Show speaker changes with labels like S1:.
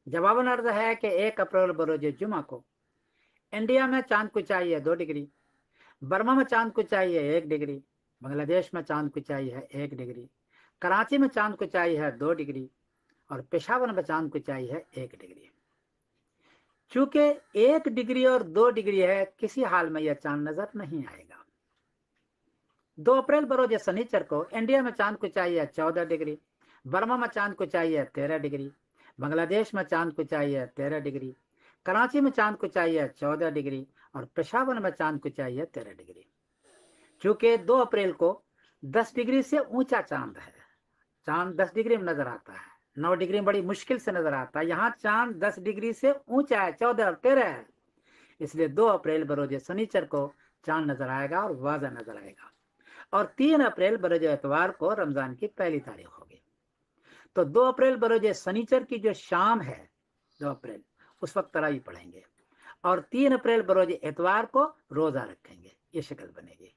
S1: जवाबन अर्ज है कि 1 अप्रैल बरोज जुमा को इंडिया में चांद को चाहिए 2 डिग्री, बर्मा में चांद को चाहिए 1 डिग्री, बांग्लादेश में चांद को चाहिए है 1 डिग्री, कराची में चांद को चाहिए है 2 डिग्री और पेशावर में चांद को चाहिए है 1 डिग्री। चूंकि 1 डिग्री और 2 डिग्री है, किसी हाल में यह चांद नजर नहीं आएगा। 2 अप्रैल बरोज शनिचर को इंडिया में चांद को चाहिए 14 डिग्री, बर्मा में चांद को चाहिए 13 डिग्री, बांग्लादेश में चांद को चाहिए 13 डिग्री, कराची में चांद को चाहिए 14 डिग्री और पेशावर में चांद को चाहिए 13 डिग्री। चूंकि 2 अप्रैल को 10 डिग्री से ऊंचा चांद है, चांद 10 डिग्री में नजर आता है, 9 डिग्री में बड़ी मुश्किल से नजर आता है, यहाँ चांद 10 डिग्री से ऊंचा है, 14 और 13 है। इसलिए 2 अप्रैल बरोज शनिचर को चांद नजर आएगा और वाज़ह नजर आएगा। और 3 अप्रैल बरोज एतवार को रमजान की पहली तारीख होगी। तो 2 अप्रैल बरोज शनिचर की जो शाम है 2 अप्रैल, उस वक्त तरावी पढ़ेंगे और 3 अप्रैल बरोज एतवार को रोजा रखेंगे। ये शक्ल बनेगी।